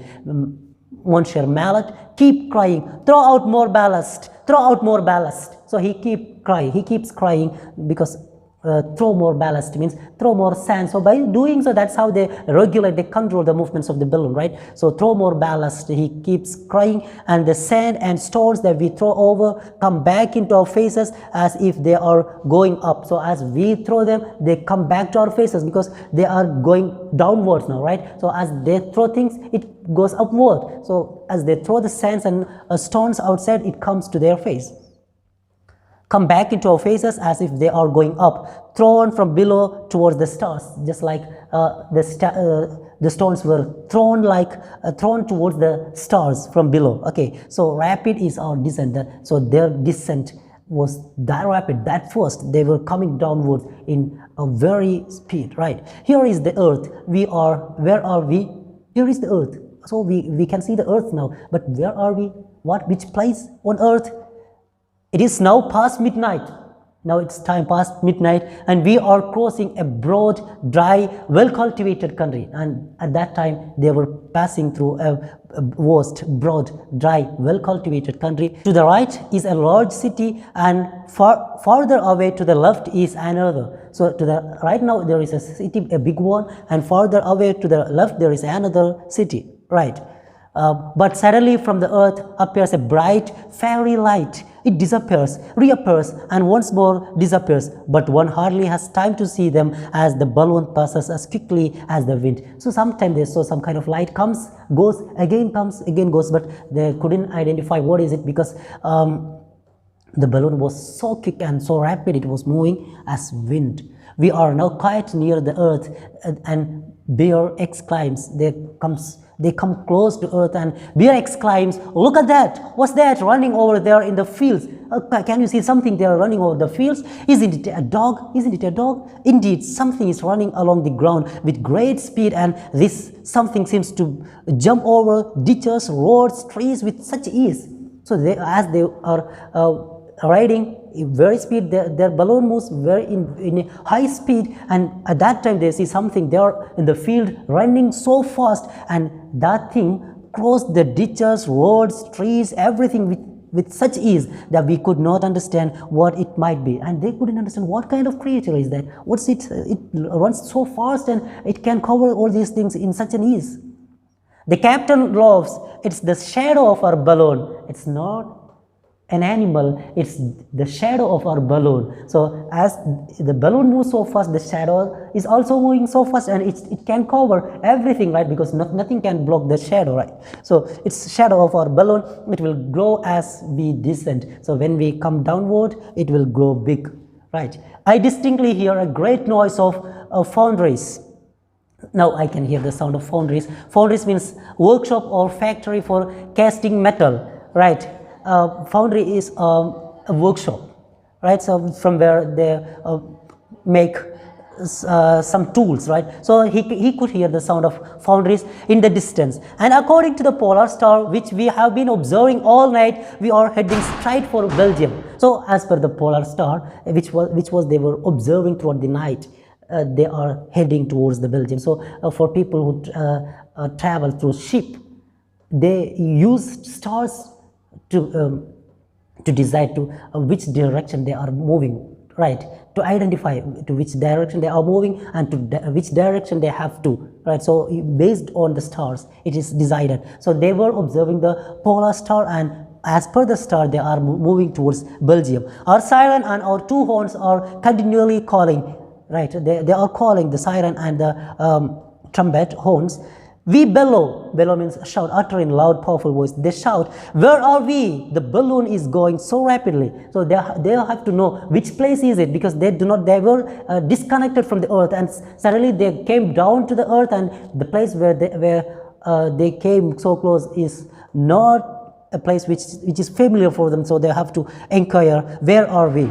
A: Monsieur Mallet keep crying, throw out more ballast, throw out more ballast. So he keeps crying because throw more ballast means throw more sand. So by doing so, that's how they regulate, they control the movements of the balloon, right? So throw more ballast, he keeps crying, and the sand and stones that we throw over come back into our faces as if they are going up. So as we throw them, they come back to our faces because they are going downwards now, right? So as they throw things, it goes upward. So as they throw the sands and stones outside, it comes to their face, come back into our faces as if they are going up, thrown from below towards the stars, just like the stones were thrown towards the stars from below. Okay, so rapid is our descent. So their descent was that rapid, that fast. They were coming downwards in a very speed, right? Here is the earth. Where are we? Here is the earth. So we can see the earth now, but where are we? Which place on earth? It is now past midnight. Now it's time past midnight, and we are crossing a broad, dry, well-cultivated country. And at that time, they were passing through a vast, broad, dry, well-cultivated country. To the right is a large city, and farther away to the left is another. So to the right now there is a city, a big one, and farther away to the left there is another city, right? But suddenly from the earth appears a bright, fairy light. It disappears, reappears, and once more disappears, but one hardly has time to see them as the balloon passes as quickly as the wind. So sometimes they saw some kind of light comes, goes, again goes, but they couldn't identify what is it because the balloon was so quick and so rapid, it was moving as wind. We are now quite near the earth, and Bear exclaims, they come close to earth, and Bear exclaims, look at that, what's that running over there in the fields? Can you see something there running over the fields? Isn't it a dog? Isn't it a dog? Indeed, something is running along the ground with great speed, and this something seems to jump over ditches, roads, trees with such ease. So as they are riding very speed, their balloon moves very in a high speed, and at that time they see something there in the field running so fast, and that thing crossed the ditches, roads, trees, everything with such ease that we could not understand what it might be, and they couldn't understand what kind of creature is that. What's it? It runs so fast and it can cover all these things in such an ease. The captain laughs. It's the shadow of our balloon. It's not an animal, it's the shadow of our balloon. So as the balloon moves so fast, the shadow is also moving so fast, and it can cover everything, right? Because nothing can block the shadow, right? So it's shadow of our balloon. It will grow as we descend. So when we come downward, it will grow big, right? I distinctly hear a great noise of foundries. Now I can hear the sound of foundries. Foundries means workshop or factory for casting metal, right? Foundry is a workshop, right? So from where they make some tools, right? So he could hear the sound of foundries in the distance. And according to the polar star, which we have been observing all night, we are heading straight for Belgium. So as per the polar star, which was they were observing throughout the night, they are heading towards the Belgium. So for people who travel through ship, they use stars to decide to which direction they are moving, right? To identify to which direction they are moving and to which direction they have to, right? So based on the stars, it is decided. So they were observing the polar star, and as per the star, they are moving towards Belgium. Our siren and our two horns are continually calling, right? They are calling, the siren and the trumpet horns. We bellow means shout, utter in loud, powerful voice. They shout, where are we? The balloon is going so rapidly. So they have to know which place is it, because they were disconnected from the earth, and suddenly they came down to the earth, and the place where they came so close is not a place which is familiar for them, so they have to inquire, where are we?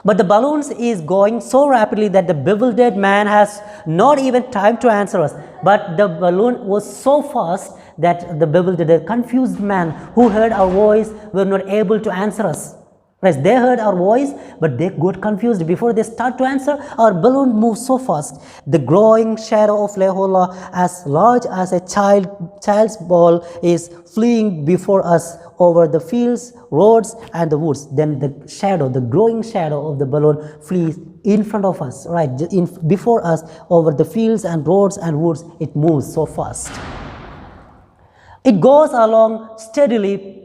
A: But the balloon is going so rapidly that the bewildered man has not even time to answer us. But the balloon was so fast that the bewildered, the confused man who heard our voice were not able to answer us. Right? They heard our voice, but they got confused. Before they start to answer, our balloon moved so fast. The growing shadow of HORLA, as large as a child's ball, is fleeing before us over the fields, roads, and the woods. Then the shadow, the growing shadow of the balloon, flees in front of us, right? Before us, over the fields and roads and woods. It moves so fast. It goes along steadily,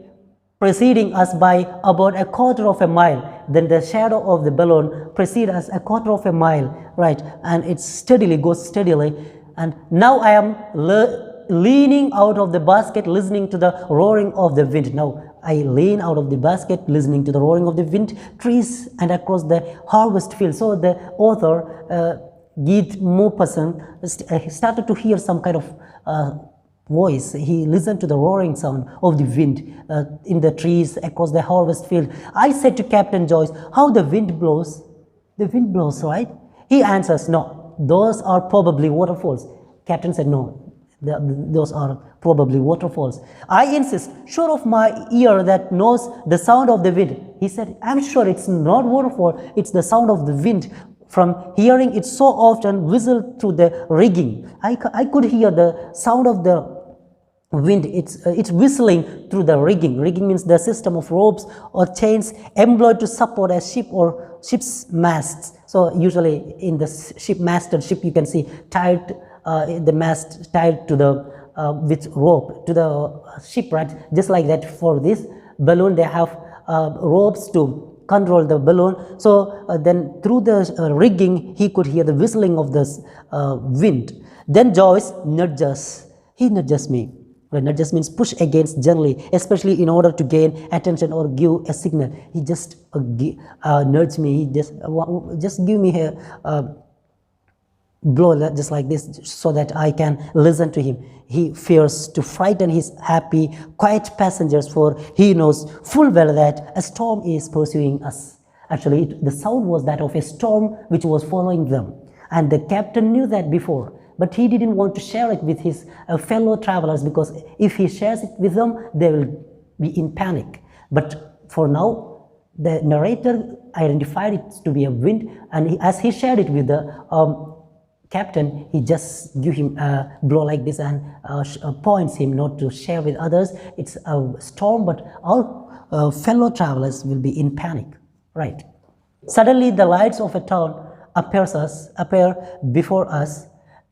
A: preceding us by about a quarter of a mile. Then the shadow of the balloon precedes us a quarter of a mile, right? And it goes steadily. And now I am leaning out of the basket, listening to the roaring of the wind. Now I lean out of the basket, listening to the roaring of the wind, trees, and across the harvest field. So the author, Geet Maupassant, started to hear some kind of voice. He listened to the roaring sound of the wind in the trees across the harvest field. I said to Captain Joyce, how the wind blows? The wind blows, right? He answers, no, those are probably waterfalls. Captain said, no, those are probably waterfalls. I insist, sure of my ear that knows the sound of the wind. He said, I'm sure it's not waterfall, it's the sound of the wind. From hearing it so often whistle through the rigging, I could hear the sound of the wind. It's whistling through the rigging. Rigging means the system of ropes or chains employed to support a ship or ship's masts. So usually in the masted ship, you can see tied the mast tied to the with rope to the ship, right? Just like that. For this balloon, they have ropes to control the balloon. So then through the rigging, he could hear the whistling of this wind. Then Joyce nudges. He nudges me. Nudges means push against gently, especially in order to gain attention or give a signal. He just nudged me. He just give me a blow just like this, so that I can listen to him. He fears to frighten his happy, quiet passengers, for he knows full well that a storm is pursuing us. Actually, the sound was that of a storm which was following them, and the captain knew that before. But he didn't want to share it with his fellow travelers, because if he shares it with them, they will be in panic. But for now, the narrator identified it to be a wind, and as he shared it with the captain, he just give him a blow like this and points him not to share with others. It's a storm, but all fellow travelers will be in panic, right? Suddenly, the lights of a town appear before us.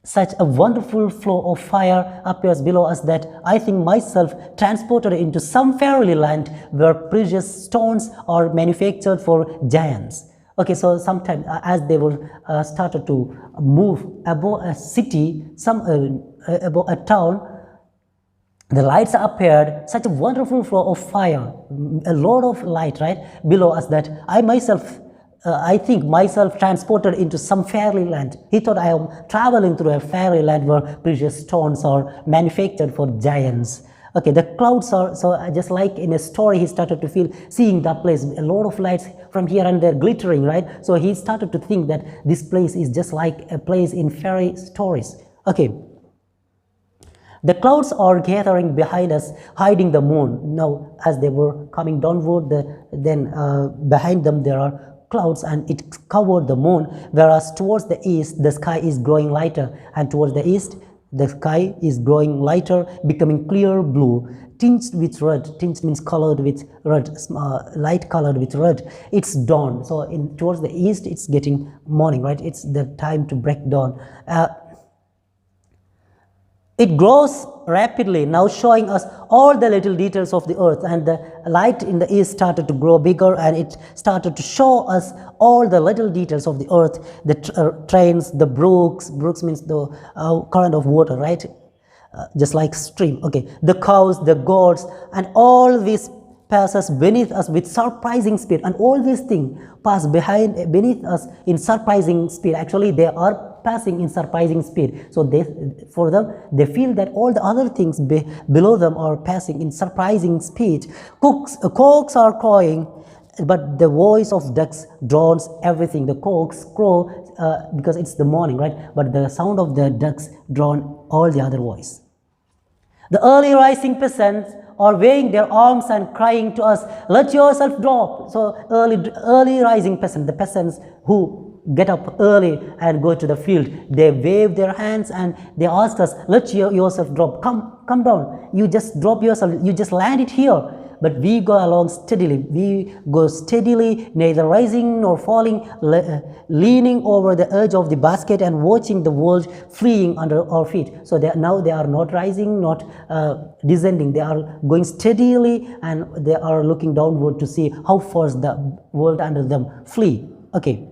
A: Such a wonderful flow of fire appears below us that I think myself transported into some fairy land where precious stones are manufactured for giants. Okay, so sometimes as they were started to move above a city, above a town, the lights appeared, such a wonderful flow of fire, a lot of light, right, below us, that I think myself transported into some fairy land. He thought I am traveling through a fairy land where precious stones are manufactured for giants. Okay, the clouds are, so just like in a story, he started to seeing that place, a lot of lights from here and there glittering, right? So he started to think that this place is just like a place in fairy stories. Okay. The clouds are gathering behind us, hiding the moon. Now, as they were coming downward, then behind them there are clouds, and it covered the moon, whereas towards the east the sky is growing lighter, and towards the east the sky is growing lighter, becoming clear blue, tinged with red. Tinged means colored with red, light colored with red. It's dawn. So towards the east it's getting morning, right? It's the time to break dawn. It grows rapidly, now showing us all the little details of the earth, and the light in the east started to grow bigger, and it started to show us all the little details of the earth, the trains, the brooks means the current of water, right? Just like stream. Okay, the cows, the goats, and all these passes beneath us with surprising speed, and all these things pass beneath us in surprising speed. Actually, they are passing in surprising speed. So for them, they feel that all the other things below them are passing in surprising speed. Cocks are crowing, but the voice of ducks drowns everything. The cocks crow because it's the morning, right? But the sound of the ducks drown all the other voice. The early rising peasants are waving their arms and crying to us, "Let yourself drop." So early rising peasants, the peasants who get up early and go to the field, they wave their hands and they ask us, "Let yourself drop. Come down. You just drop yourself. You just land it here." But we go along steadily. We go steadily, neither rising nor falling, leaning over the edge of the basket and watching the world fleeing under our feet. So now they are not rising, not descending. They are going steadily and they are looking downward to see how far the world under them flee. Okay.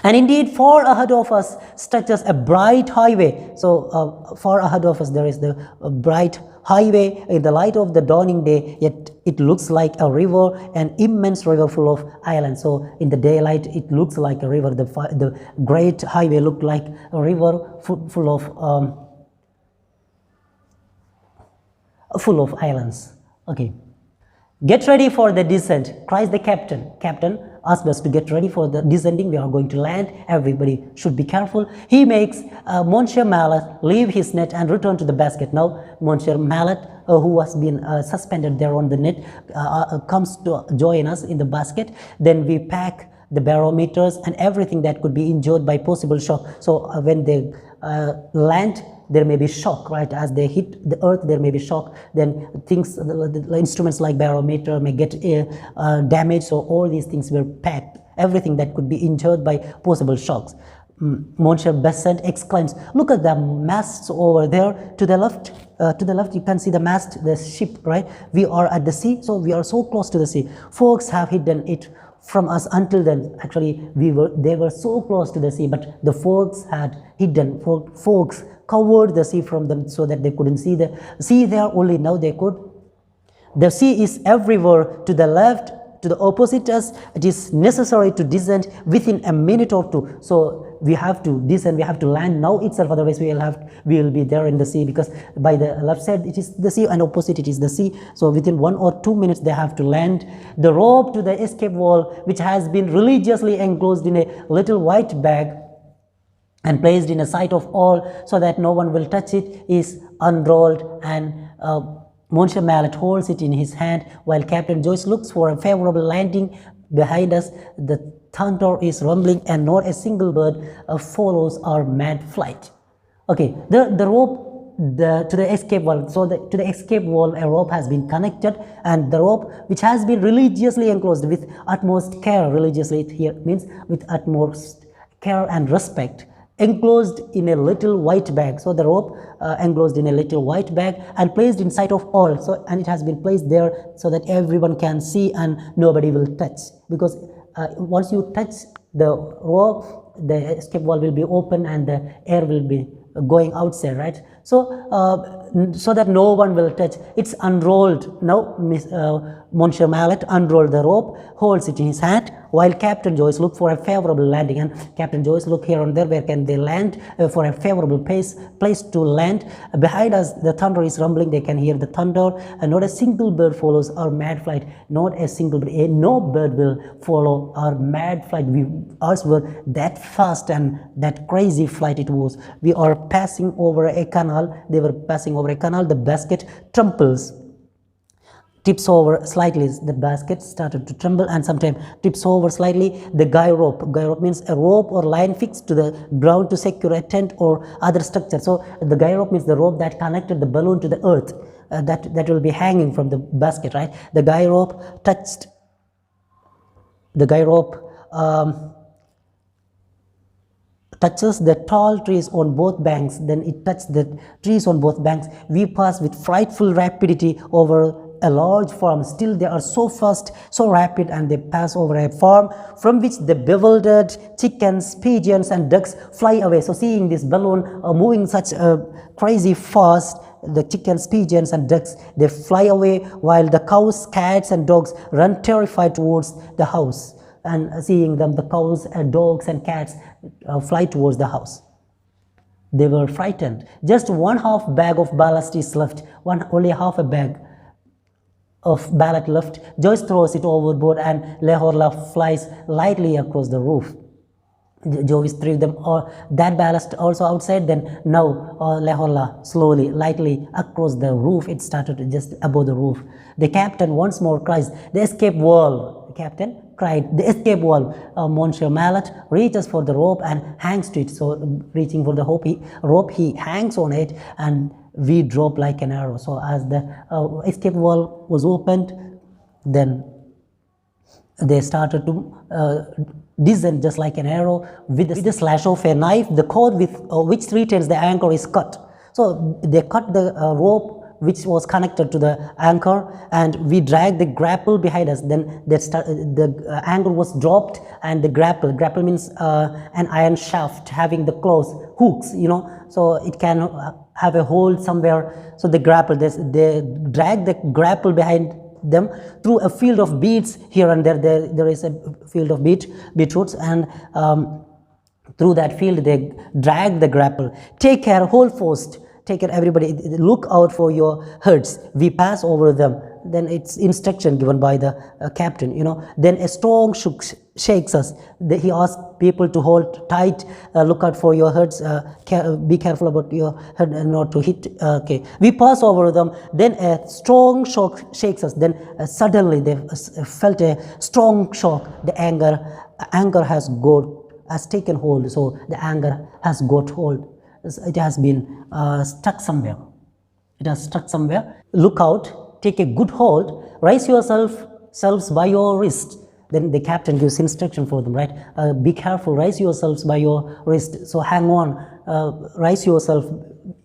A: And indeed, far ahead of us stretches a bright highway. So far ahead of us there is the bright highway in the light of the dawning day, yet it looks like a river, an immense river full of islands. So in the daylight it looks like a river. The great highway looked like a river full of islands. Okay. "Get ready for the descent," cries the captain. Captain asked us to get ready for the descending. We are going to land. Everybody should be careful. He makes Monsieur Mallet leave his net and return to the basket. Now Monsieur Mallet, who has been suspended there on the net, comes to join us in the basket. Then we pack the barometers and everything that could be injured by possible shock. So when they land, there may be shock, right? As they hit the earth, there may be shock. Then things, the instruments like barometer may get damaged. So all these things were packed, everything that could be injured by possible shocks. Monsieur Besant exclaims, "Look at the masts over there to the left. You can see the mast, the ship, right? We are at the sea, so we are so close to the sea. Folks have hidden it from us until then." Actually, they were so close to the sea, but the folks had hidden. Folks covered the sea from them so that they couldn't see the sea there. Only now they could. "The sea is everywhere to the left, to the opposite us. It is necessary to descend within a minute or two." So we have to descend, we have to land now itself, otherwise we will be there in the sea, because by the left side it is the sea and opposite it is the sea. So within 1 or 2 minutes they have to land. "The rope to the escape wall, which has been religiously enclosed in a little white bag and placed in a sight of all so that no one will touch it, is unrolled, and Monsieur Mallet holds it in his hand while Captain Joyce looks for a favorable landing. Behind us, the thunder is rumbling and not a single bird follows our mad flight." Okay, the rope to the escape wall. So to the escape wall, a rope has been connected, and the rope, which has been religiously enclosed with utmost care, religiously here means with utmost care and respect, enclosed in a little white bag. So the rope enclosed in a little white bag and placed in sight of all. So, and it has been placed there so that everyone can see and nobody will touch, because once you touch the rope, the escape wall will be open and the air will be going outside, right? So so that no one will touch. It's unrolled now. Monsieur Mallet unrolled the rope, holds it in his hand, while Captain Joyce looked for a favorable landing. And Captain Joyce look here and there, where can they land for a favorable place to land. Behind us, the thunder is rumbling. They can hear the thunder, and not a single bird follows our mad flight. Not a single bird. No bird will follow our mad flight. Ours were that fast and that crazy flight it was. We are passing over a canal. They were passing over a canal. The basket trembles, tips over slightly. The basket started to tremble and sometimes tips over slightly. The guy rope means a rope or line fixed to the ground to secure a tent or other structure. So the guy rope means the rope that connected the balloon to the earth, that will be hanging from the basket, right? The guy rope touches the tall trees on both banks. Then it touched the trees on both banks. We pass with frightful rapidity over a large farm. Still they are so fast, so rapid, and they pass over a farm from which the bewildered chickens, pigeons and ducks fly away. So seeing this balloon moving such crazy fast, the chickens, pigeons and ducks, they fly away, while the cows, cats and dogs run terrified towards the house. And seeing them, the cows and dogs and cats fly towards the house. They were frightened. Just one half bag of ballast is left, only half a bag of ballast left. Joyce throws it overboard and HORLA flies lightly across the roof. Joyce threw them that ballast also outside. Then now HORLA slowly, lightly across the roof. It started just above the roof. The captain once more cries, "The escape valve!" The captain cried, "The escape valve!" Monsieur Mallet reaches for the rope and hangs to it. So reaching for the rope, he hangs on it, and we drop like an arrow. So as the escape valve was opened, then they started to descend just like an arrow. With the slash of a knife, the cord with which retains the anchor is cut. So they cut the rope which was connected to the anchor, and we dragged the grapple behind us. Then the anchor was dropped, and the grapple means an iron shaft having the claws, hooks, so it can have a hold somewhere. So the grapple, they drag the grapple behind them through a field of beets. Here and there is a field of beetroots, and through that field they drag the grapple. "Take care, hold fast. Take care, everybody. Look out for your heads. We pass over them." Then it's instruction given by the captain. Then a strong shakes us. He asks people to hold tight. Look out for your heads. Be careful about your head and not to hit. Okay, we pass over them. Then a strong shock shakes us. Then suddenly they felt a strong shock. The anger has taken hold. So the anger has got hold. It has been stuck somewhere. It has stuck somewhere. Look out. Take a good hold. Raise yourselves by your wrist. Then the captain gives instruction for them, right? Be careful. Raise yourselves by your wrist. So hang on. Raise yourself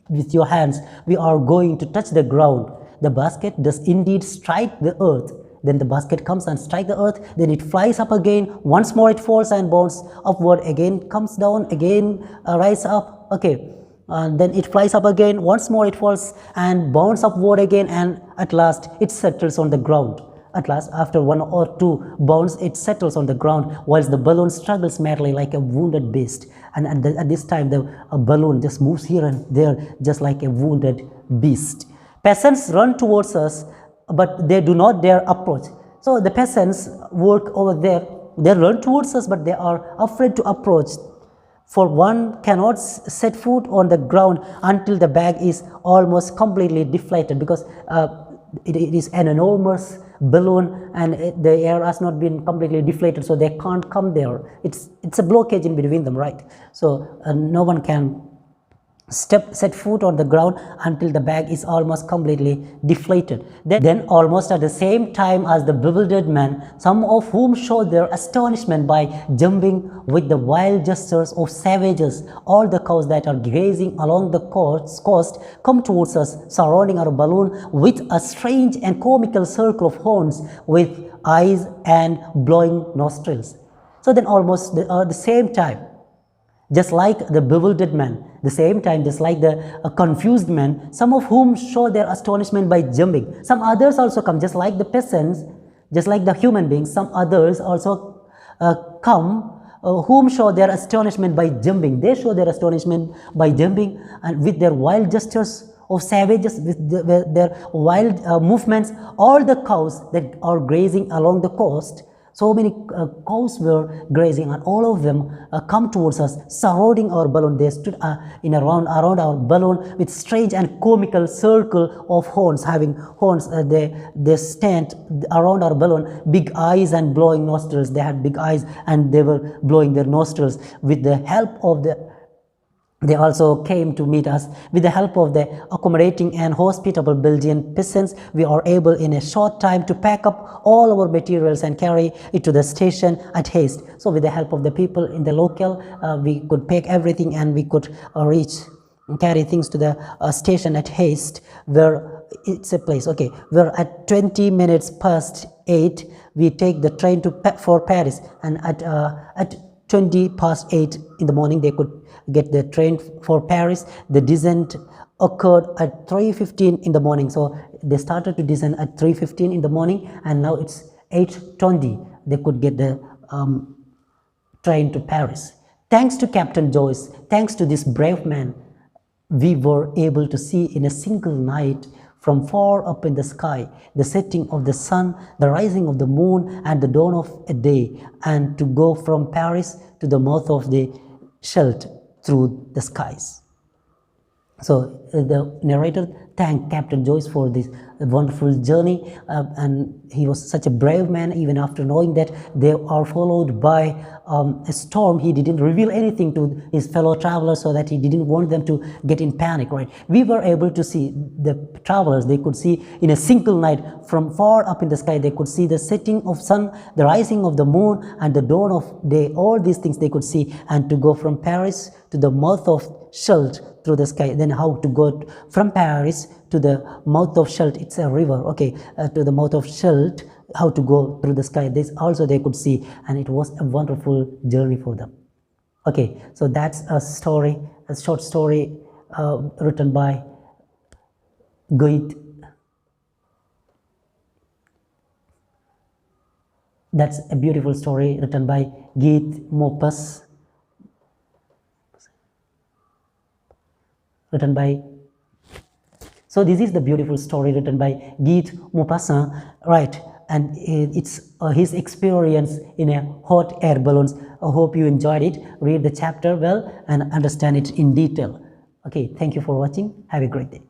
A: with your hands. We are going to touch the ground. The basket does indeed strike the earth. Then the basket comes and strikes the earth. Then it flies up again. Once more it falls and bounces upward. Again comes down. Again rise up. Okay. Then it flies up again. Once more it falls and bounces upward again. And at last it settles on the ground. At last, after one or two bounds, it settles on the ground, whilst the balloon struggles madly like a wounded beast. And at this time, the balloon just moves here and there, just like a wounded beast. Peasants run towards us, but they do not dare approach. So the peasants work over there. They run towards us, but they are afraid to approach. For one cannot set foot on the ground until the bag is almost completely deflated, because it is an enormous balloon and the air has not been completely deflated, so they can't come there. It's a blockage in between them, right? So no one can set foot on the ground until the bag is almost completely deflated. Then almost at the same time as the bewildered men, some of whom showed their astonishment by jumping with the wild gestures of savages, all the cows that are grazing along the coast come towards us, surrounding our balloon with a strange and comical circle of horns with eyes and blowing nostrils. So then almost the same time, just like the bewildered men, the same time, just like the confused men, some of whom show their astonishment by jumping. Some others also come, just like the peasants, just like the human beings. Some others also come, whom show their astonishment by jumping. They show their astonishment by jumping, and with their wild gestures of savages, with their wild movements, all the cows that are grazing along the coast. So many cows were grazing, and all of them come towards us, surrounding our balloon. They stood around our balloon with strange and comical circle of horns, having horns. They stand around our balloon, big eyes and blowing nostrils. They had big eyes and they were blowing their nostrils. With the help of they also came to meet us. With the help of the accommodating and hospitable Belgian peasants, we are able in a short time to pack up all our materials and carry it to the station at haste. So with the help of the people in the local, we could pack everything and we could carry things to the station at haste, where it's a place. Okay, where at 20 minutes past 8, we take the train for Paris, and at 20 past 8 in the morning, they could get the train for Paris. The descent occurred at 3:15 in the morning. So they started to descend at 3:15 in the morning, and now it's 8:20. They could get the train to Paris. Thanks to Captain Joyce, thanks to this brave man, we were able to see in a single night from far up in the sky the setting of the sun, the rising of the moon, and the dawn of a day, and to go from Paris to the mouth of the Scheldt through the skies. So the narrator thanked Captain Joyce for this wonderful journey, and he was such a brave man. Even after knowing that they are followed by a storm, he didn't reveal anything to his fellow travelers, so that he didn't want them to get in panic, right? We were able to see the travelers, they could see in a single night from far up in the sky, they could see the setting of sun, the rising of the moon, and the dawn of day. All these things they could see, and to go from Paris to the mouth of Scheldt through the sky. Then how to go from Paris to the mouth of Scheldt, it's a river, okay, to the mouth of Scheldt, how to go through the sky, this also they could see, and it was a wonderful journey for them. Okay, so that's a story, a short story written by Goethe. That's a beautiful story written by Goethe Maupassant, written by, so this is the beautiful story written by Goethe Maupassant, right? And it's his experience in a hot air balloons. I hope you enjoyed it. Read the chapter well and understand it in detail. Okay, thank you for watching. Have a great day.